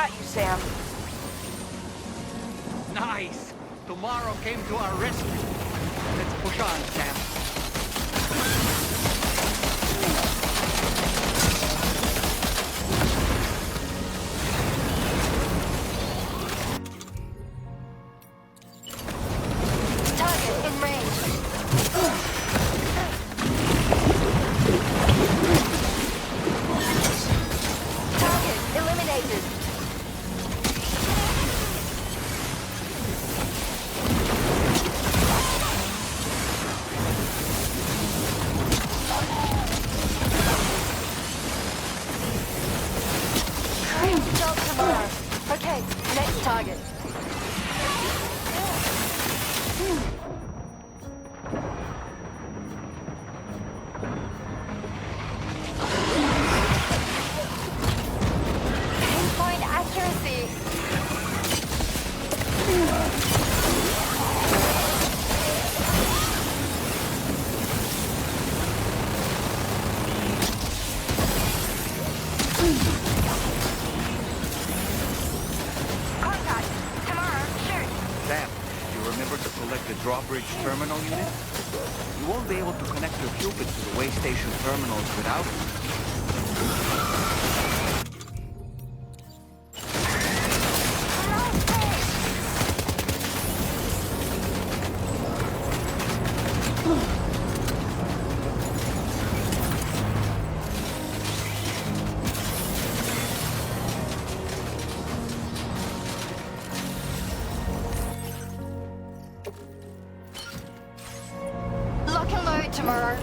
got you, Sam. Nice! Tomorrow came to our rescue. Let's push on, Sam. Target in range. Target eliminated. Great job, Tamara. Okay, next target. Pinpoint accuracy. Contact. Tamara, shoot. Sam, you remember to collect the drawbridge terminal unit? You won't be able to connect your Cupid to the way station terminals without it. Lock and load, Tamara.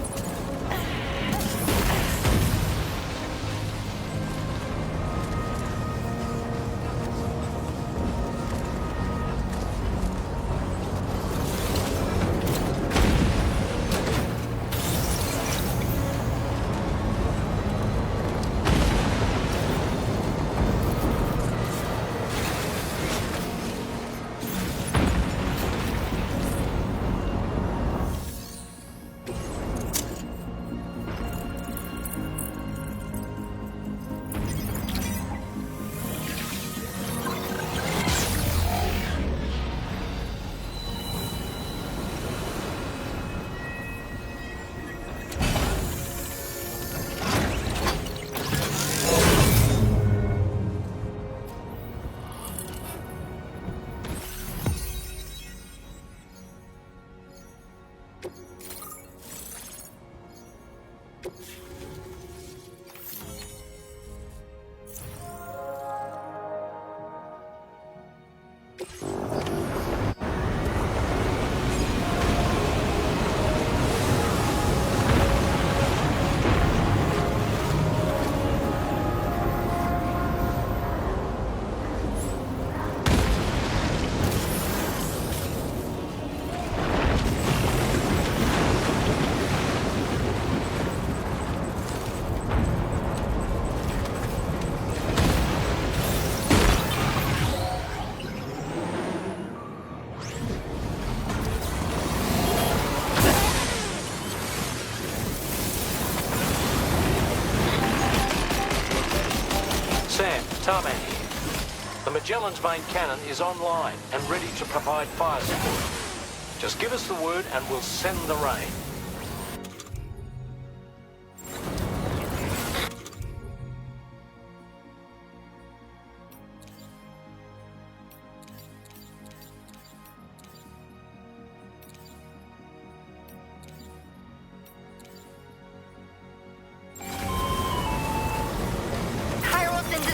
Tarman here. The Magellan's main cannon is online and ready to provide fire support. Just give us the word and we'll send the rain.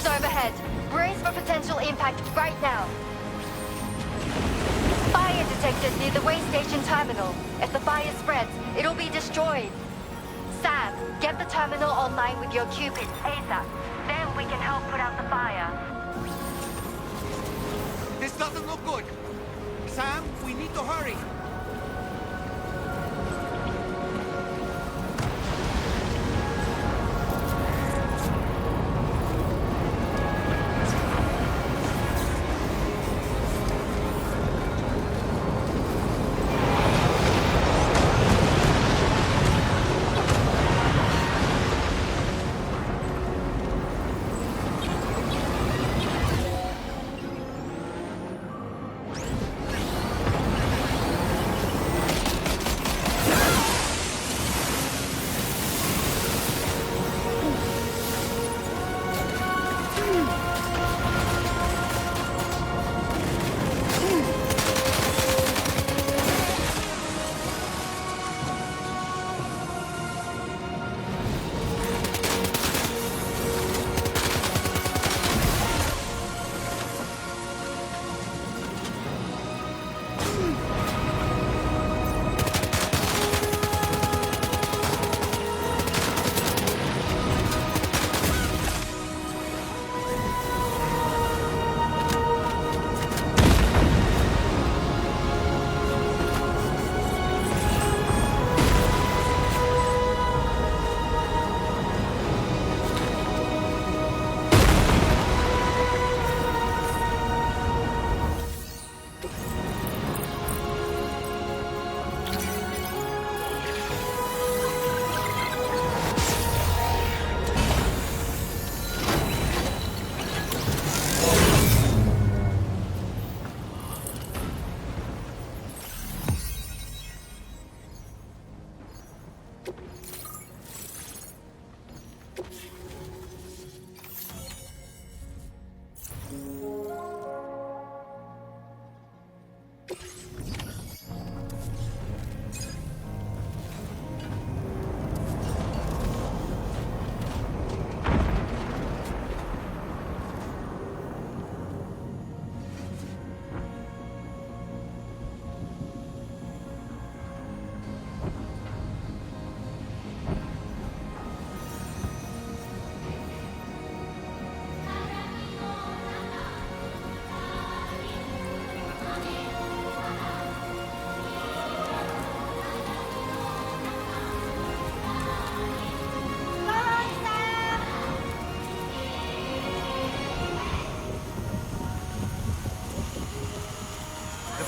Overhead. Brace for potential impact right now. Fire detected near the way station terminal. If the fire spreads, it'll be destroyed. Sam, get the terminal online with your Cupid ASAP. Then we can help put out the fire. This doesn't look good. Sam, we need to hurry.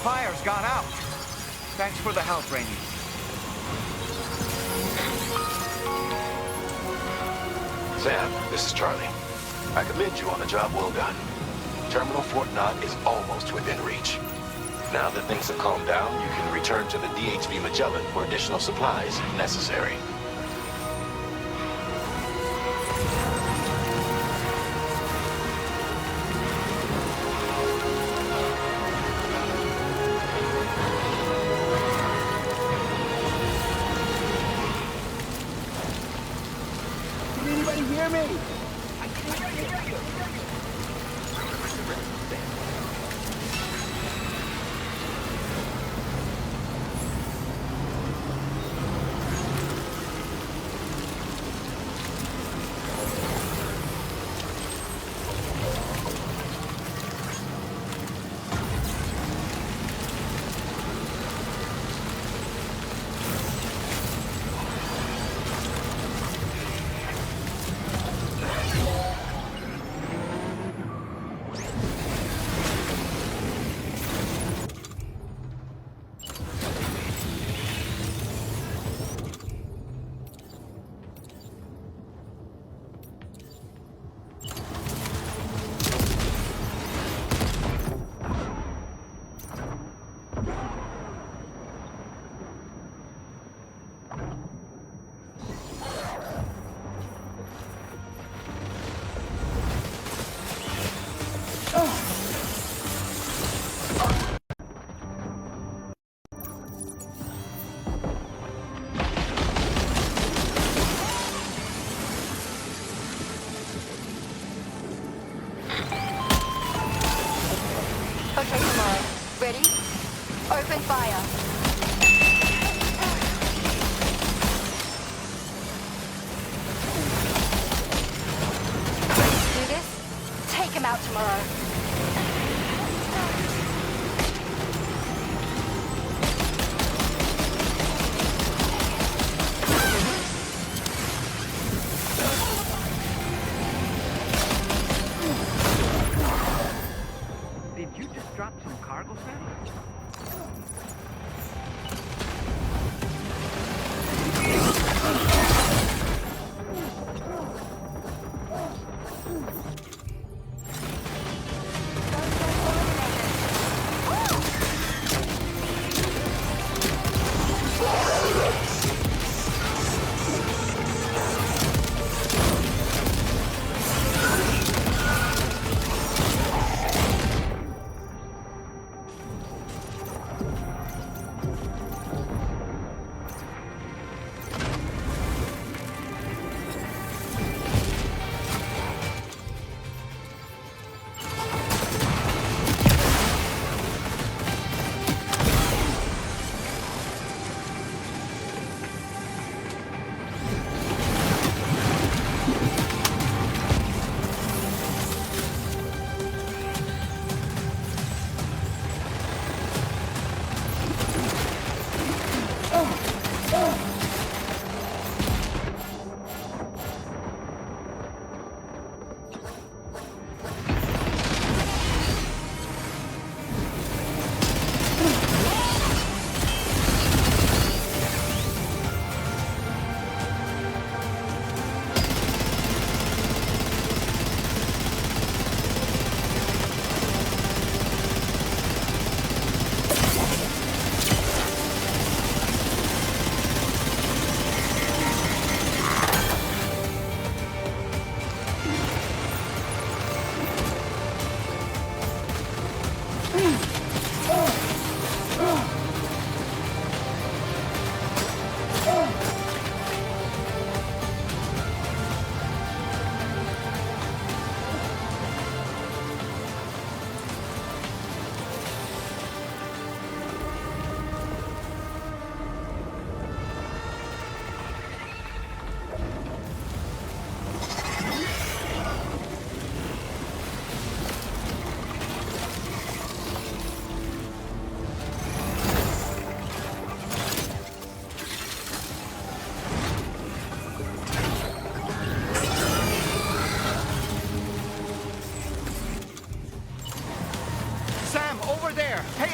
fire's gone out. Thanks for the help, Rainey. Sam, this is Charlie. I commend you on a job well done. Terminal Fort Knott is almost within reach. Now that things have calmed down, you can return to the DHV Magellan for additional supplies if necessary. Can anybody hear me? Okay, tomorrow. Ready? Open fire. Ready to do this? Take him out tomorrow. Did you just drop some cargo, Sam?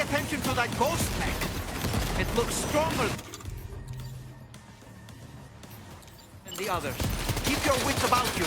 attention to that ghost tank. It looks stronger than the others. Keep your wits about you.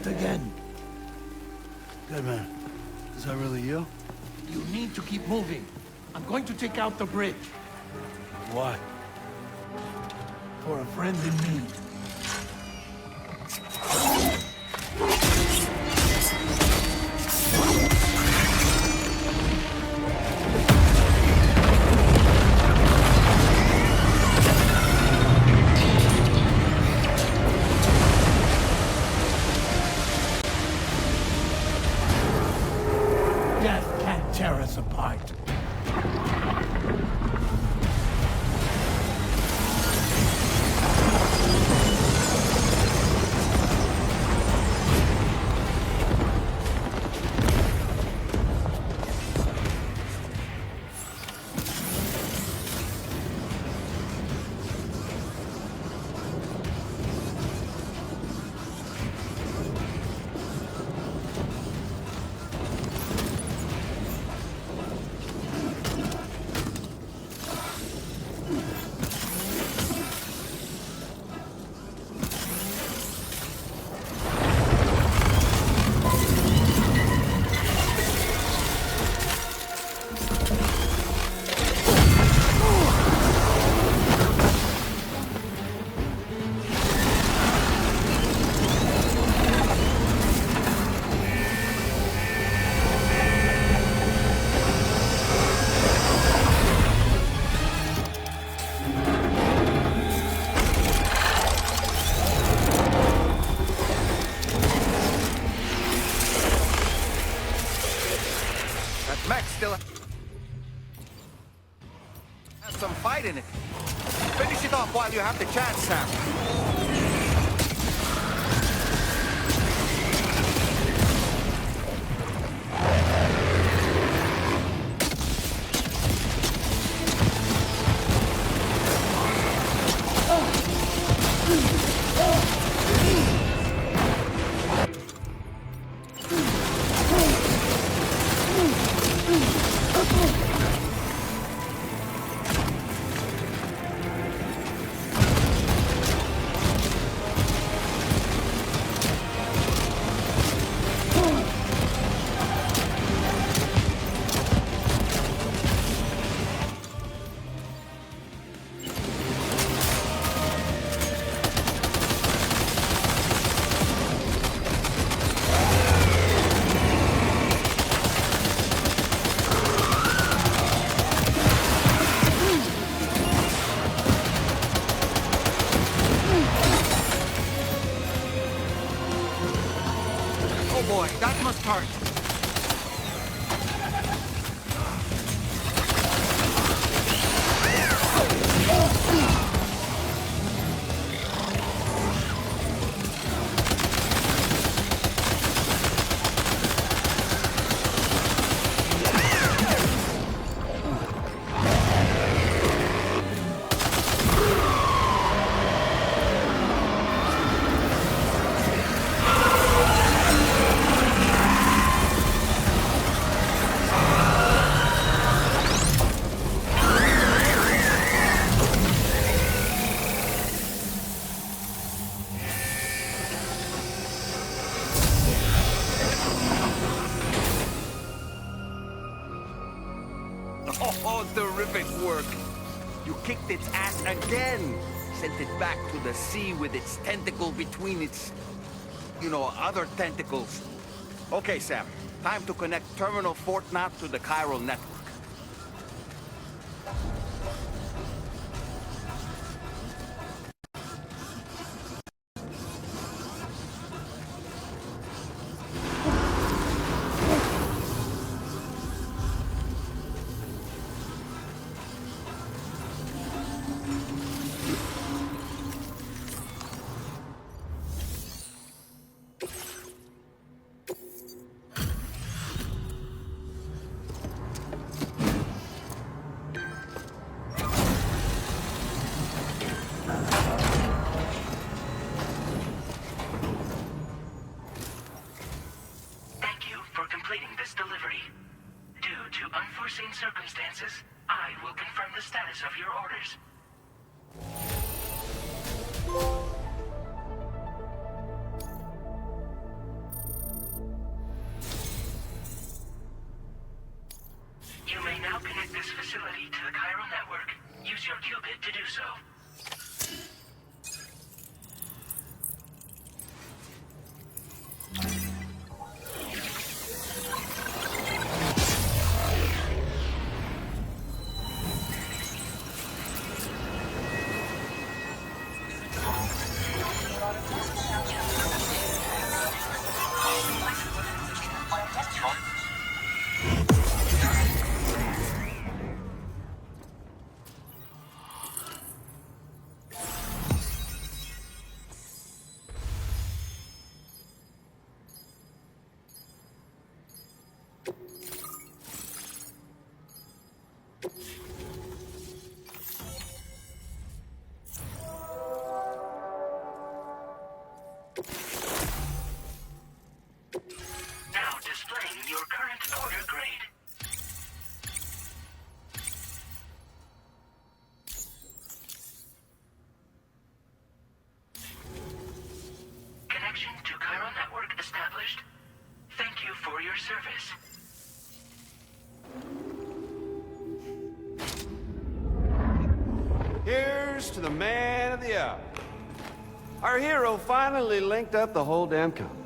Again. Deadman, is that really you? You need to keep moving. I'm going to take out the bridge. Why? For a friend in need. Tear us apart. Mech still has some fight in it. Finish it off while you have the chance, Sam. Oh, terrific work. You kicked its ass again. Sent it back to the sea with its tentacle between its, other tentacles. Okay, Sam. Time to connect Terminal Fort Knot to the chiral network. Unforeseen circumstances, I will confirm the status of your orders. You may now connect this facility to the chiral network. Use your qubit to do so. Now displaying your current order grade. Connection to chiral network established. Thank you for your service. Here's to the man of the hour. Our hero finally linked up the whole damn company.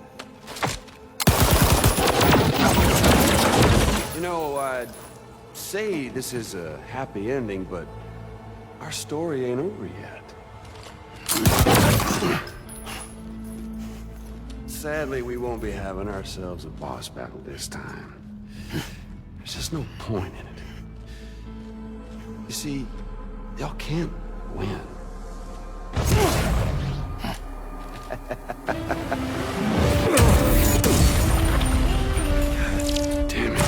You know, I'd say this is a happy ending, but our story ain't over yet. Sadly, we won't be having ourselves a boss battle this time. There's just no point in it. You see, y'all can't win. Damn it.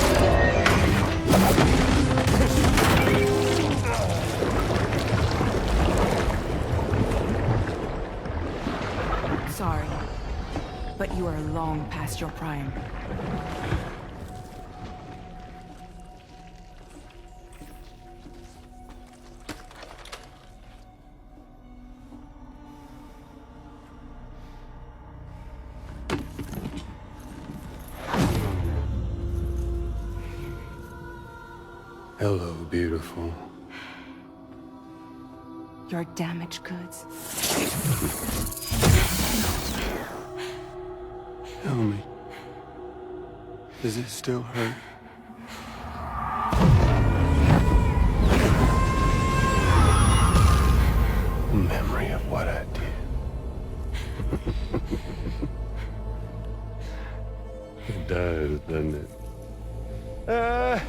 Sorry, but you are long past your prime. Hello, beautiful. Your damaged goods. Tell me, does it still hurt? Memory of what I did. It does, doesn't it? Yeah.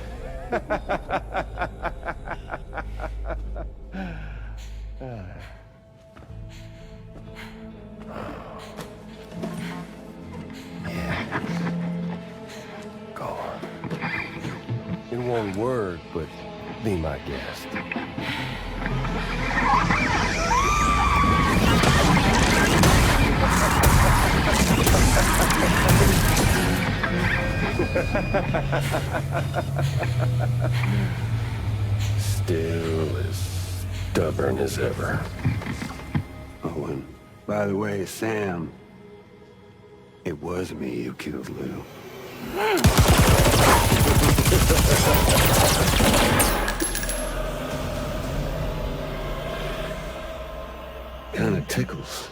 Go on. In one word, but be my guest. Still as stubborn as ever. Oh, and by the way, Sam, it was me who killed Lou. tickles.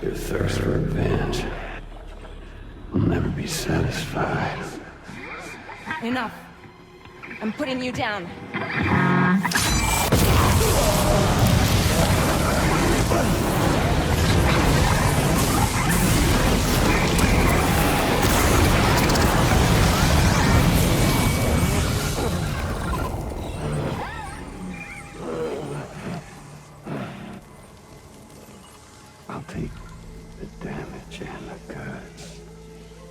Your thirst for revenge will never be satisfied. Enough. I'm putting you down. I'll take the damage and the goods.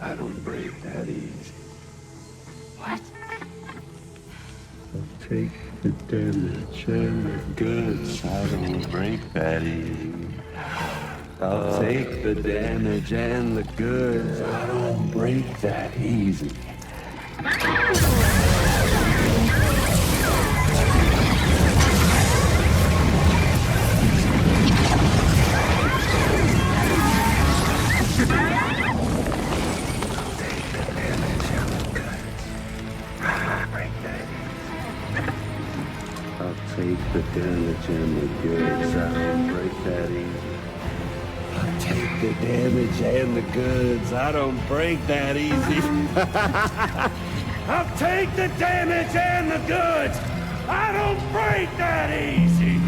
I don't break that easy. What? I'll take the damage and the goods. I don't break that easy. I'll take the damage and the goods. I don't break that easy. Take the damage and the goods. I don't break that easy. I'll take the damage and the goods. I don't break that easy. I'll take the damage and the goods. I don't break that easy.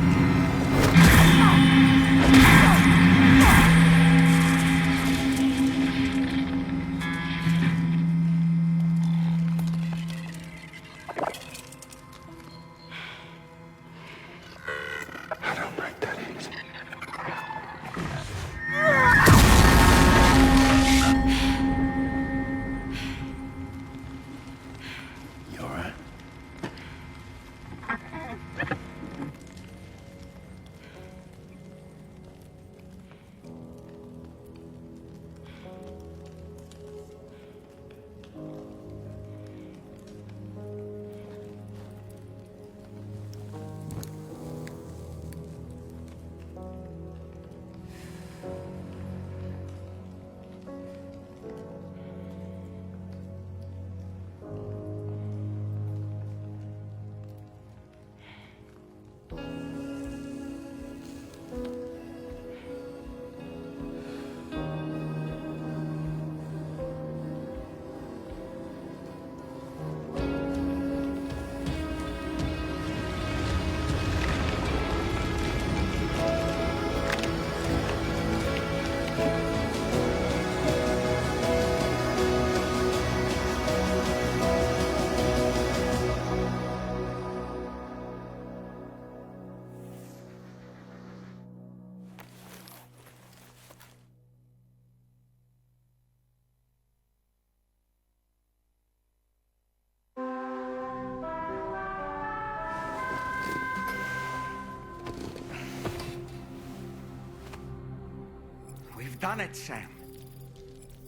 We've done it, Sam.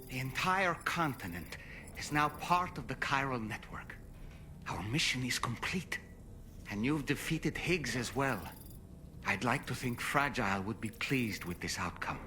The entire continent is now part of the chiral network. Our mission is complete. And you've defeated Higgs as well. I'd like to think Fragile would be pleased with this outcome.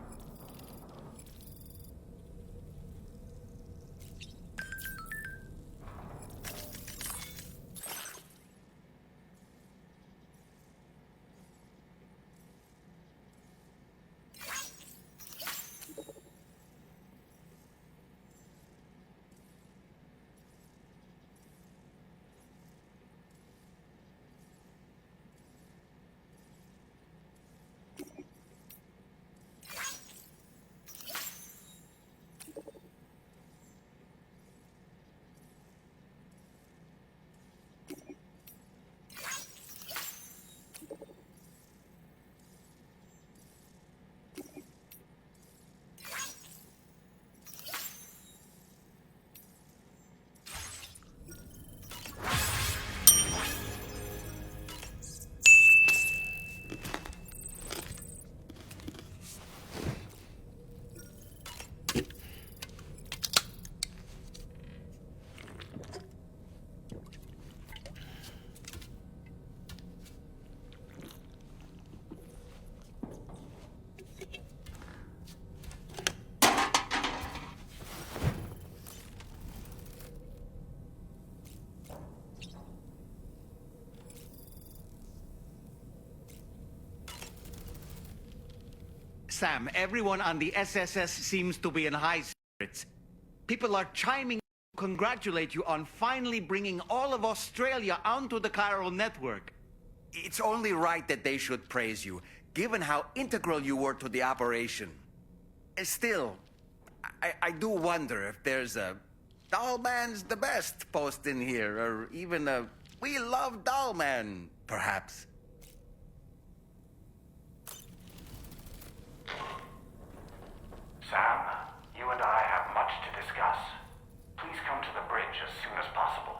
Sam, everyone on the SSS seems to be in high spirits. People are chiming to congratulate you on finally bringing all of Australia onto the chiral network. It's only right that they should praise you, given how integral you were to the operation. Still, I do wonder if there's a "Dollman's the best" post in here, or even a "We love Dollman," perhaps. Sam, you and I have much to discuss. Please come to the bridge as soon as possible.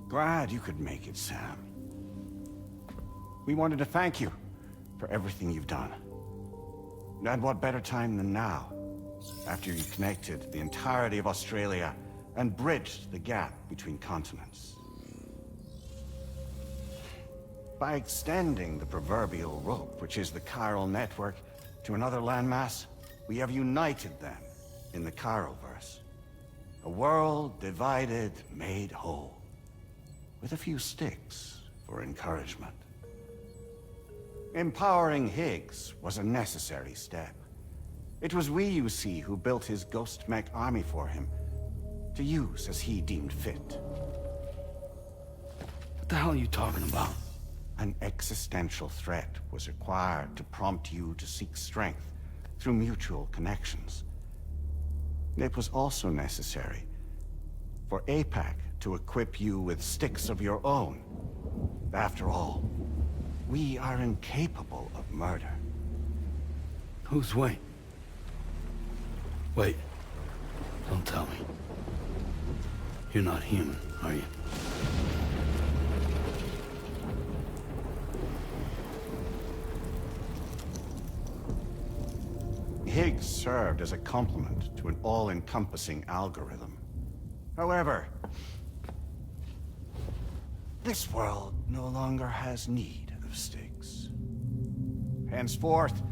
Glad you could make it, Sam. We wanted to thank you for everything you've done. And what better time than now, after you connected the entirety of Australia and bridged the gap between continents. By extending the proverbial rope, which is the chiral network, to another landmass, we have united them in the Chiroverse. A world divided, made whole. With a few sticks for encouragement. Empowering Higgs was a necessary step. It was we, you see, who built his ghost mech army for him, to use as he deemed fit. What the hell are you talking about? An existential threat was required to prompt you to seek strength through mutual connections. It was also necessary for APAC to equip you with sticks of your own. After all, we are incapable of murder. Who's Wayne? Wait. Don't tell me. You're not human, are you? Higgs served as a complement to an all-encompassing algorithm. However, this world no longer has need of sticks. Henceforth,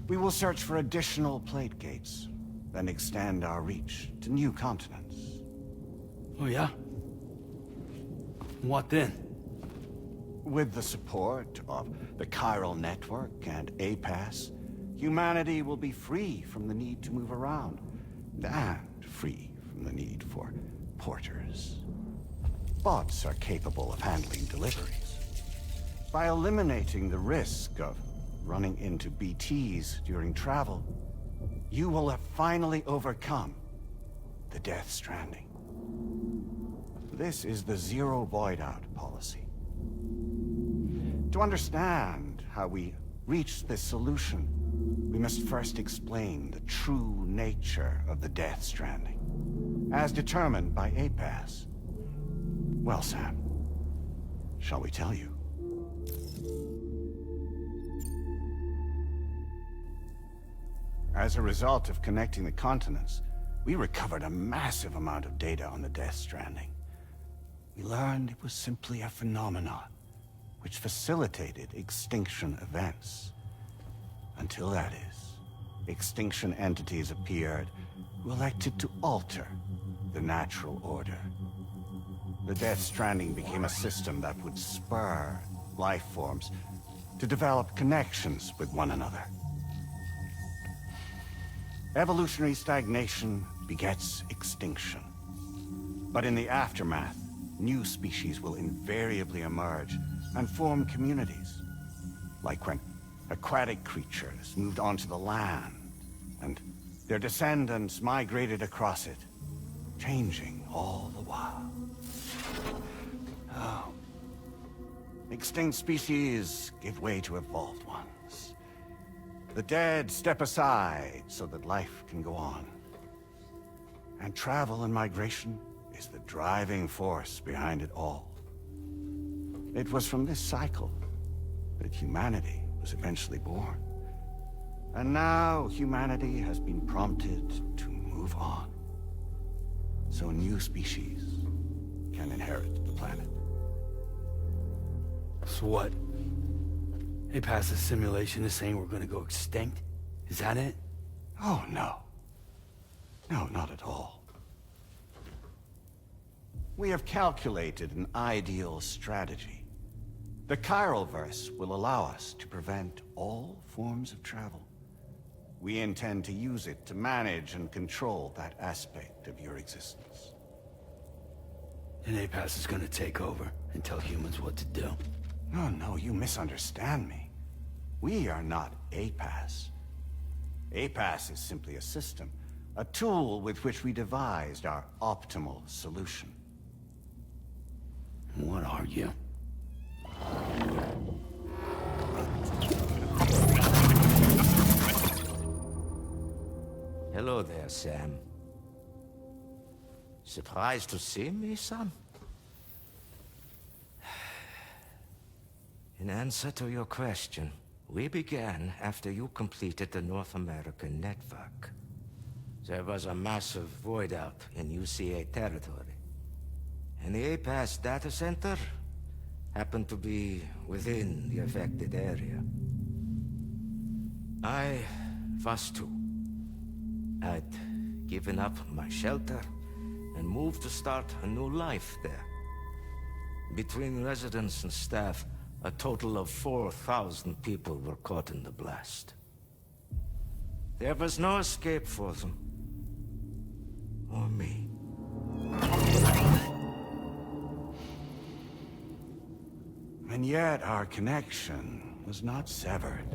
we will search for additional plate gates, then extend our reach to new continents. Oh yeah? What then? With the support of the chiral network and APAS, humanity will be free from the need to move around, and free from the need for porters. Bots are capable of handling deliveries. By eliminating the risk of running into BTs during travel, you will have finally overcome the Death Stranding. This is the Zero Void-Out policy. To understand how we reached this solution, we must first explain the true nature of the Death Stranding, as determined by APAS. Well, Sam, shall we tell you? As a result of connecting the continents, we recovered a massive amount of data on the Death Stranding. We learned it was simply a phenomenon which facilitated extinction events. Until that is, extinction entities appeared who elected to alter the natural order. The Death Stranding became a system that would spur life forms to develop connections with one another. Evolutionary stagnation begets extinction. But in the aftermath, new species will invariably emerge and form communities. Like when aquatic creatures moved onto the land, and their descendants migrated across it, changing all the while. Oh. Extinct species give way to evolved ones. The dead step aside so that life can go on. And travel and migration is the driving force behind it all. It was from this cycle that humanity was eventually born. And now humanity has been prompted to move on. So new species can inherit the planet. So what? APAS's simulation is saying we're gonna go extinct? Is that it? Oh, no. No, not at all. We have calculated an ideal strategy. The Chiralverse will allow us to prevent all forms of travel. We intend to use it to manage and control that aspect of your existence. And APAS is gonna take over and tell humans what to do. No, no, you misunderstand me. We are not APAS. APAS is simply a system, a tool with which we devised our optimal solution. What are you? Hello there, Sam. Surprised to see me, son? In answer to your question, we began after you completed the North American network. There was a massive void out in UCA territory, and the APAS data center happened to be within the affected area. I was too. I'd given up my shelter and moved to start a new life there. Between residents and staff, a total of 4,000 people were caught in the blast. There was no escape for them. Or me. And yet our connection was not severed.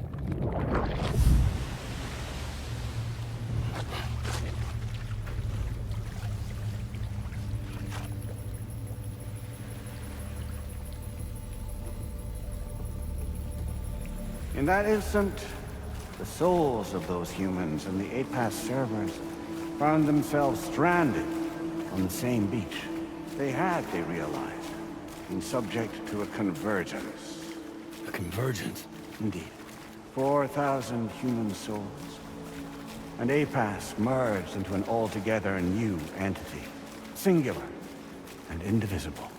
In that instant, the souls of those humans and the APAS servers found themselves stranded on the same beach. They had, they realized, been subject to a convergence. A convergence? Indeed. 4,000 human souls. And APAS merged into an altogether new entity. Singular and indivisible.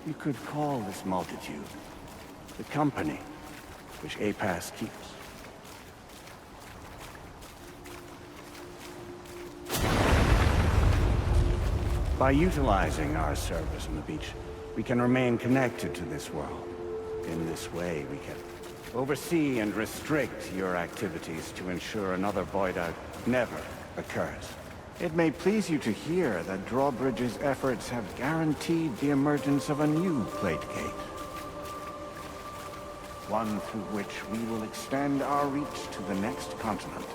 You could call this multitude the company which APAS keeps. By utilizing our servers on the beach, we can remain connected to this world. In this way, we can oversee and restrict your activities to ensure another void out never occurs. It may please you to hear that Drawbridge's efforts have guaranteed the emergence of a new plate gate. One through which we will extend our reach to the next continent.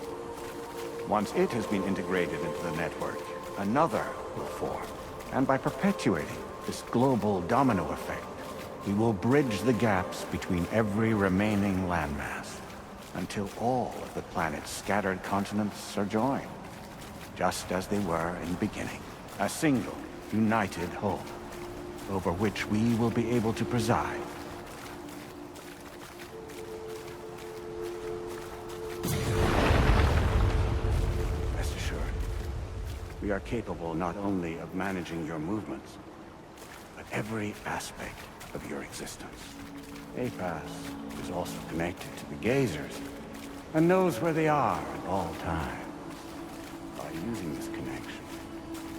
Once it has been integrated into the network, another will form. And by perpetuating this global domino effect, we will bridge the gaps between every remaining landmass, until all of the planet's scattered continents are joined, just as they were in the beginning. A single, united whole, over which we will be able to preside. Rest assured, we are capable not only of managing your movements, but every aspect of your existence. APAS is also connected to the Gazers, and knows where they are at all times. By using this connection,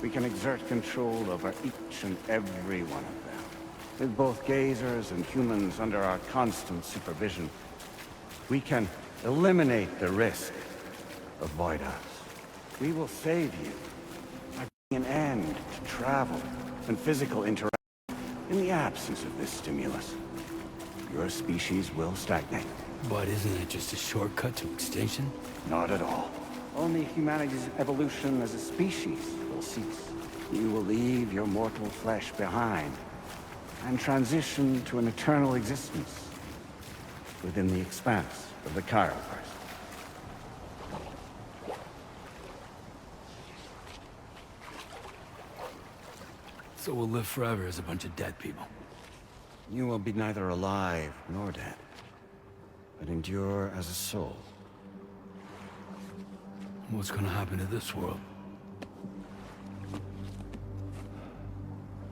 we can exert control over each and every one of them. With both Gazers and humans under our constant supervision, We can eliminate the risk of Void House. We will save you by putting an end to travel and physical interaction. In the absence of this stimulus, your species will stagnate. But isn't it just a shortcut to extinction? Not at all. Only humanity's evolution as a species will cease. You will leave your mortal flesh behind and transition to an eternal existence within the expanse of the Chiroverse. So we'll live forever as a bunch of dead people. You will be neither alive nor dead, but endure as a soul. What's gonna happen to this world?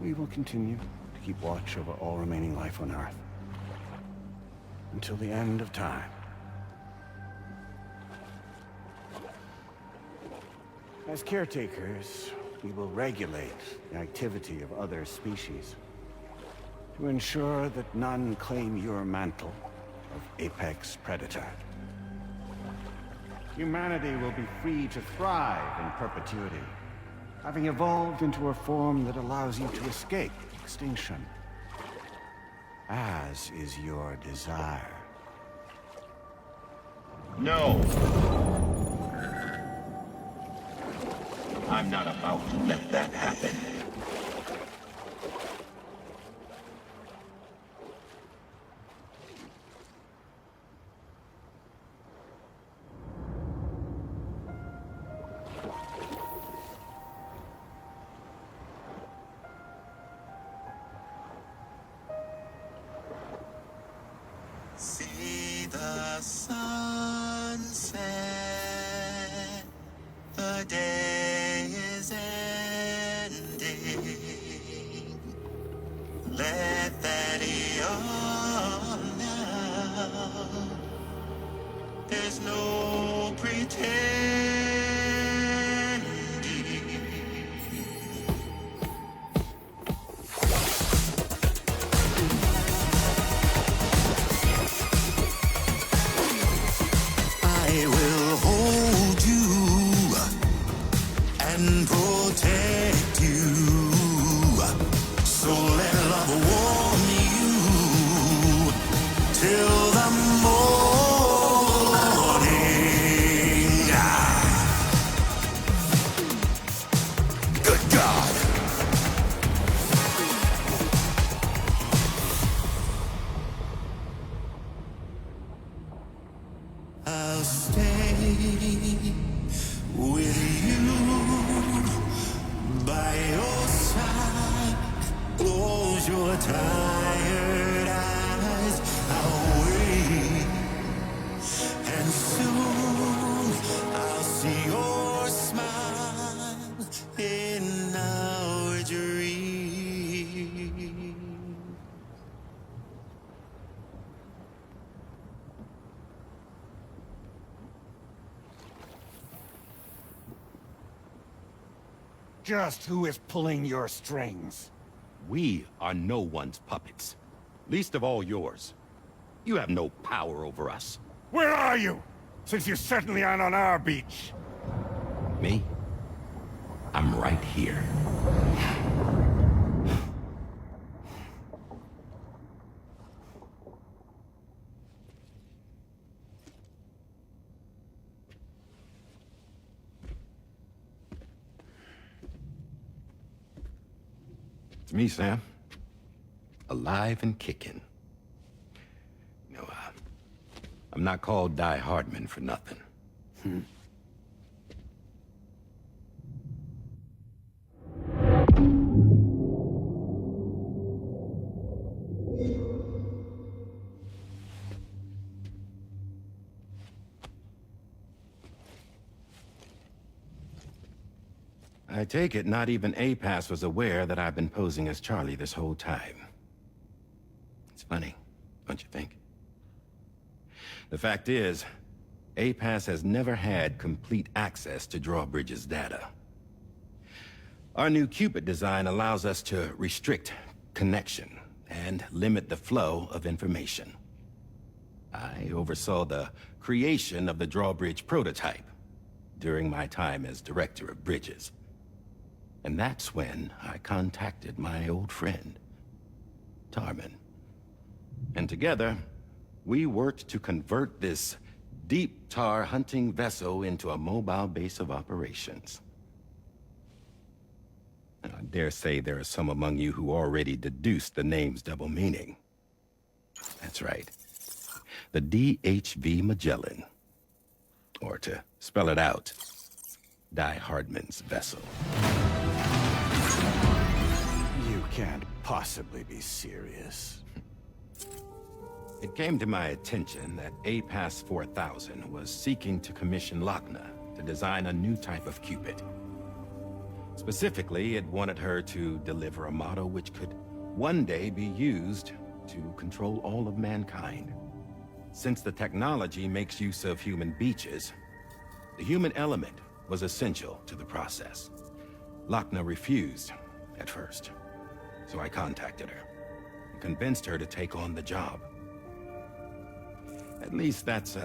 We will continue to keep watch over all remaining life on Earth until the end of time. As caretakers, we will regulate the activity of other species to ensure that none claim your mantle of apex predator. Humanity will be free to thrive in perpetuity, having evolved into a form that allows you to escape extinction, as is your desire. No! I'm not about to let that happen. See the sunset, the day is ending. Let that yawn now. There's no pretending. I will hold you and protect you. So let love warm you till the morning. Good God. I'll stay with you by your side. Close your tired eyes. I'll wait, and soon I'll see your smile in our dream. Just who is pulling your strings? We are no one's puppets. Least of all yours. You have no power over us. Where are you? Since you certainly aren't on our beach. Me? I'm right here. It's me, Sam. Alive and kicking. You know, I'm not called die-hardman for nothing. I take it not even APAS was aware that I've been posing as Charlie this whole time. It's funny, don't you think? The fact is, APAS has never had complete access to Drawbridge's data. Our new Cupid design allows us to restrict connection and limit the flow of information. I oversaw the creation of the drawbridge prototype during my time as director of bridges. And that's when I contacted my old friend, Tarman. And together, we worked to convert this deep tar hunting vessel into a mobile base of operations. And I dare say there are some among you who already deduced the name's double meaning. That's right. The DHV Magellan. Or to spell it out, die-hardman's vessel. You can't possibly be serious. It came to my attention that APAS 4000 was seeking to commission Lochna to design a new type of Cupid. Specifically, it wanted her to deliver a model which could one day be used to control all of mankind. Since the technology makes use of human beaches, the human element was essential to the process. Lochna refused at first, so I contacted her and convinced her to take on the job. At least that's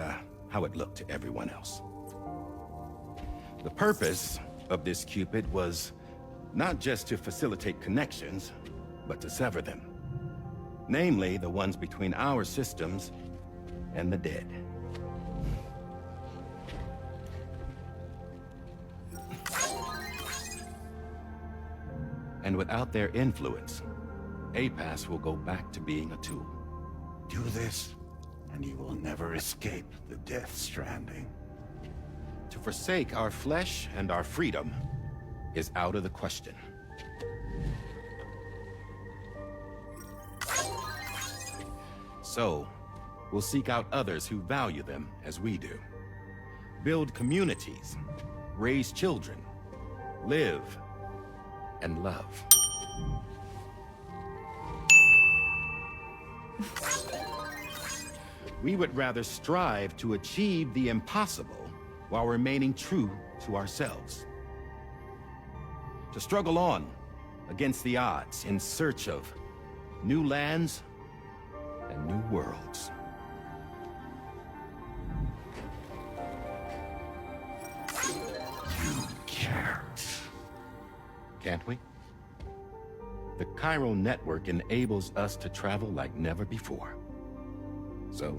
how it looked to everyone else. The purpose of this Cupid was not just to facilitate connections, but to sever them. Namely, the ones between our systems and the dead. And without their influence, APAS will go back to being a tool. Do this, and you will never escape the death stranding. To forsake our flesh and our freedom is out of the question. So, we'll seek out others who value them as we do. Build communities, raise children, live, and love. We would rather strive to achieve the impossible while remaining true to ourselves. To struggle on against the odds in search of new lands and new worlds. You can't. Can't we? The chiral network enables us to travel like never before. So,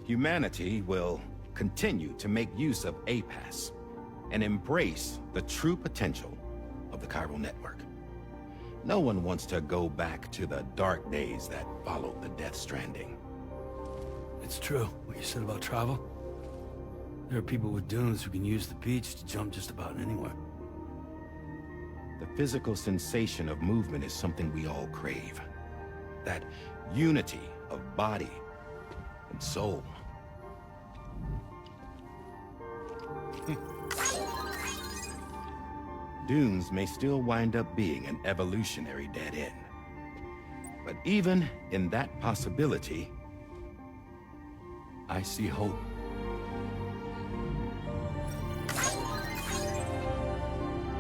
humanity will continue to make use of APAS and embrace the true potential of the chiral network. No one wants to go back to the dark days that followed the death stranding. It's true, what you said about travel. There are people with dunes who can use the beach to jump just about anywhere. The physical sensation of movement is something we all crave. That unity of body and soul. Dunes may still wind up being an evolutionary dead end. But even in that possibility, I see hope.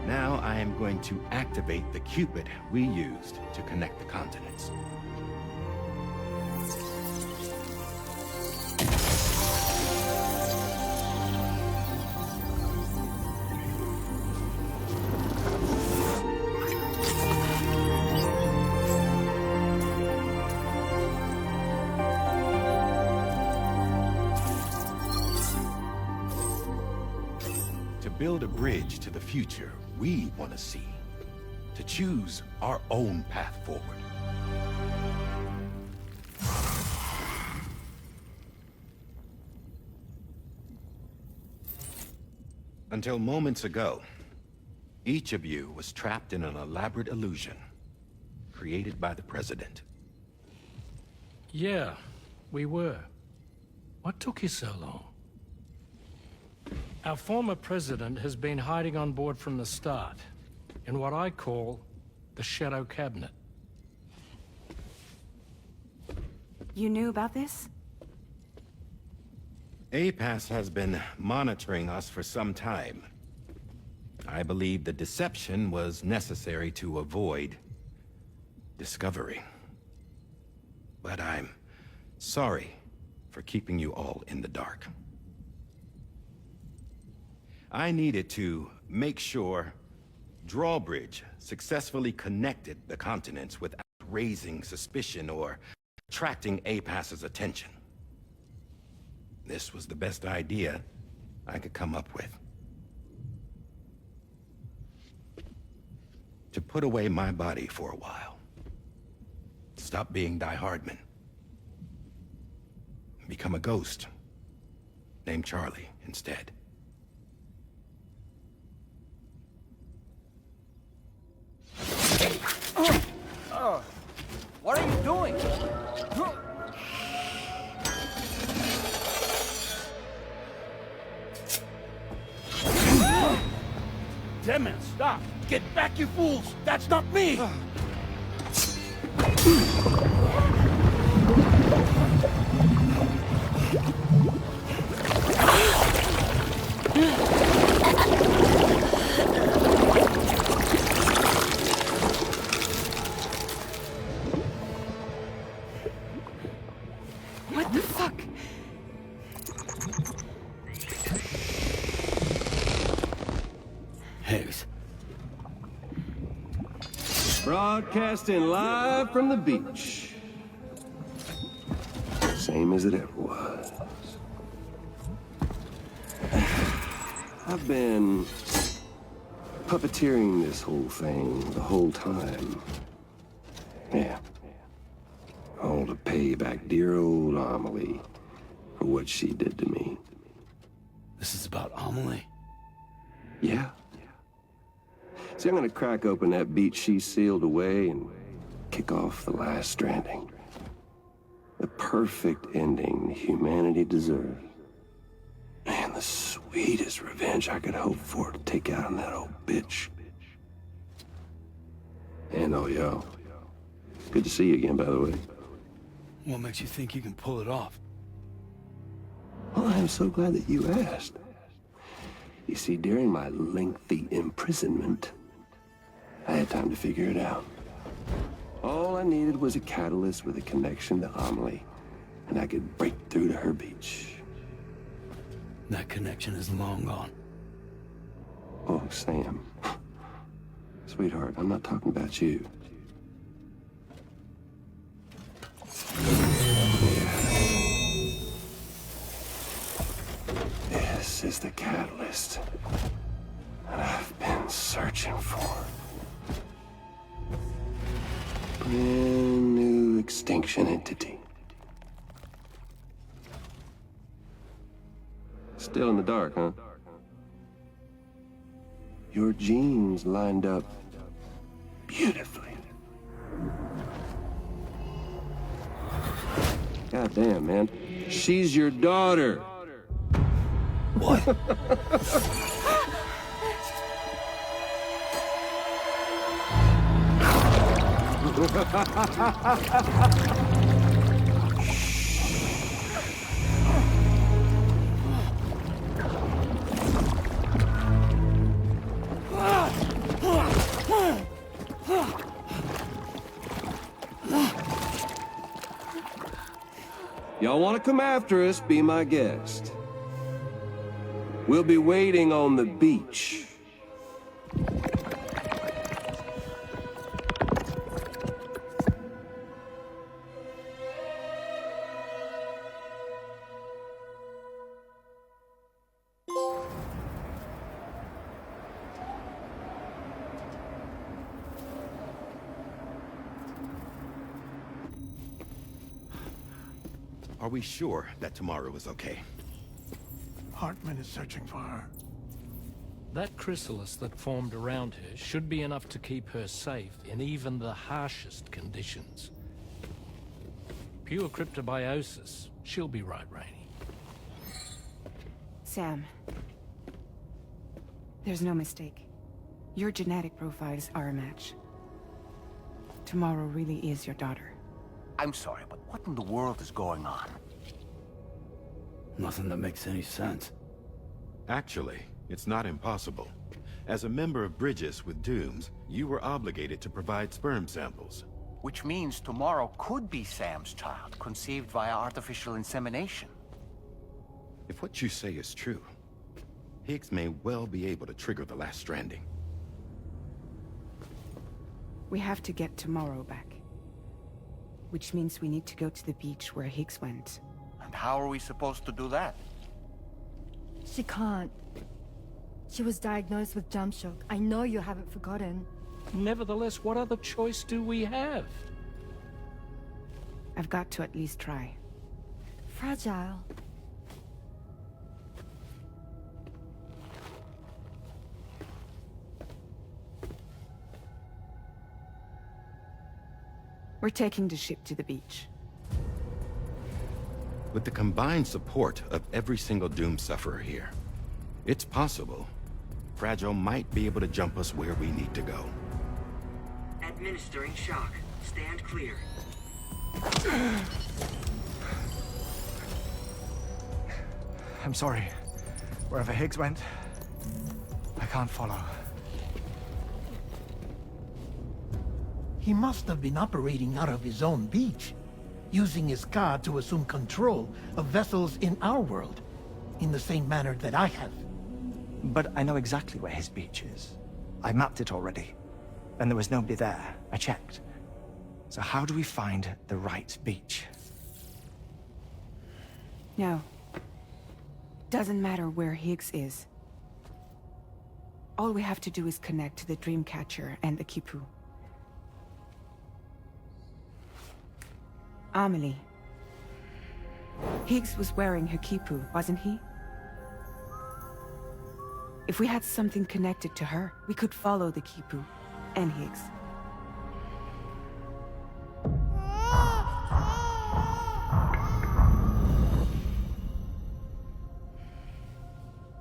Now I am going to activate the Cupid we used to connect the continents. To build a bridge to the future we want to see. To choose our own path forward. Until moments ago, each of you was trapped in an elaborate illusion created by the President. Yeah, we were. What took you so long? Our former president has been hiding on board from the start, in what I call the Shadow Cabinet. You knew about this? APAS has been monitoring us for some time. I believe the deception was necessary to avoid discovery. But I'm sorry for keeping you all in the dark. I needed to make sure Drawbridge successfully connected the continents without raising suspicion or attracting APAS's attention. This was the best idea I could come up with. To put away my body for a while. Stop being die-hardman. Become a ghost. Named Charlie instead. What are you doing? Deadman, stop! Get back, you fools! That's not me! What the fuck? Higgs. Broadcasting live from the beach. Same as it ever was. I've been puppeteering this whole thing the whole time. Yeah. All to pay back dear old Amelie for what she did to me. This is about Amelie? Yeah. See, I'm gonna crack open that beach she sealed away and kick off the last Stranding. The perfect ending humanity deserves. Man, the sweetest revenge I could hope for to take out on that old bitch. And oh, yo. Good to see you again, by the way. What makes you think you can pull it off? Well, I'm so glad that you asked. You see, during my lengthy imprisonment, I had time to figure it out. All I needed was a catalyst with a connection to Amelie, and I could break through to her beach. That connection is long gone. Oh, Sam. Sweetheart, I'm not talking about you. This is the catalyst that I've been searching for. Brand new extinction entity. Still in the dark, huh? Your genes lined up beautifully. God damn, man. She's your daughter. What? Y'all want to come after us, be my guest. We'll be waiting on the beach. Are we sure that tomorrow is okay? Hartman is searching for her. That chrysalis that formed around her should be enough to keep her safe in even the harshest conditions. Pure cryptobiosis. She'll be right, Rainey. Sam. There's no mistake. Your genetic profiles are a match. Tomorrow really is your daughter. I'm sorry, but what in the world is going on? Nothing that makes any sense. Actually, it's not impossible. As a member of Bridges with Dooms, you were obligated to provide sperm samples. Which means tomorrow could be Sam's child, conceived via artificial insemination. If what you say is true, Higgs may well be able to trigger the last Stranding. We have to get Tomorrow back. Which means we need to go to the beach where Higgs went. And how are we supposed to do that? She can't. She was diagnosed with jump shock. I know you haven't forgotten. Nevertheless, what other choice do we have? I've got to at least try. Fragile. We're taking the ship to the beach. With the combined support of every single Doom sufferer here, it's possible Fragile might be able to jump us where we need to go. Administering shock. Stand clear. I'm sorry. Wherever Higgs went, I can't follow. He must have been operating out of his own beach, using his car to assume control of vessels in our world, in the same manner that I have. But I know exactly where his beach is. I mapped it already. And there was nobody there. I checked. So how do we find the right beach? No. Doesn't matter where Higgs is. All we have to do is connect to the Dreamcatcher and the Kipu. Amelie. Higgs was wearing her Kipu, wasn't he? If we had something connected to her, we could follow the Kipu and Higgs.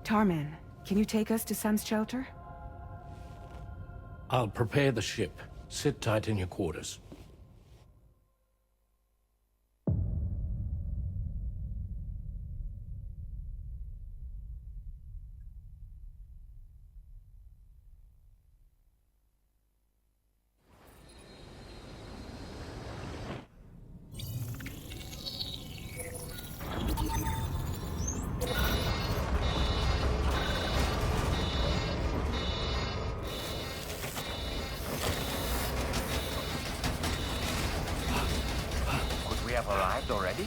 Tarman, can you take us to Sam's shelter? I'll prepare the ship. Sit tight in your quarters. Have arrived already?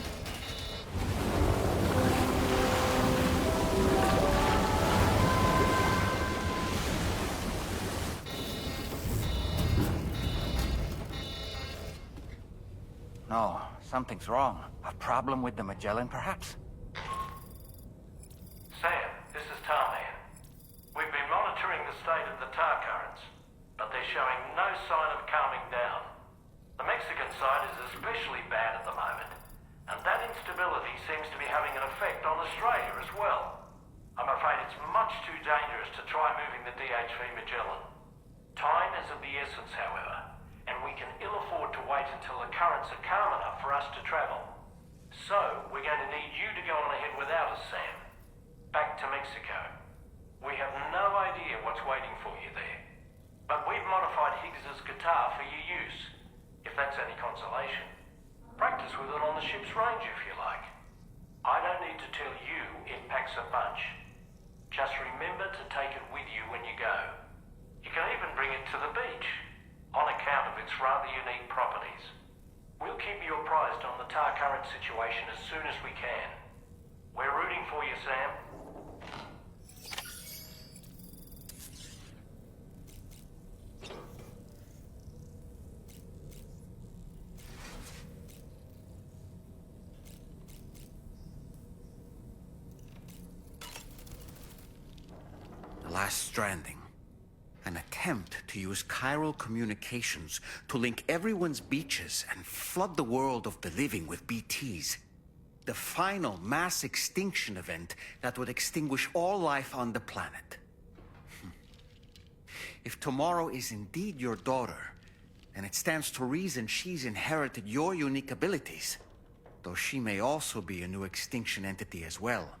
No, something's wrong. A problem with the Magellan, perhaps? Sam, this is Tarman. We've been monitoring the state of the tar currents, but they're showing no sign of calming down. The Mexican side is especially bad at the moment, and that instability seems to be having an effect on Australia as well. I'm afraid it's much too dangerous to try moving the DHV Magellan. Time is of the essence, however, and we can ill afford to wait until the currents are calm enough for us to travel. So, we're going to need you to go on ahead without us, Sam. Back to Mexico. We have no idea what's waiting for you there, but we've modified Higgs's guitar for your use. If that's any consolation. Practice with it on the ship's range if you like. I don't need to tell you it packs a punch. Just remember to take it with you when you go. You can even bring it to the beach, on account of its rather unique properties. We'll keep you apprised on the tar current situation as soon as we can. We're rooting for you, Sam. Last Stranding. An attempt to use chiral communications to link everyone's beaches and flood the world of the living with BTs. The final mass extinction event that would extinguish all life on the planet. If Tomorrow is indeed your daughter, then it stands to reason she's inherited your unique abilities, though she may also be a new extinction entity as well.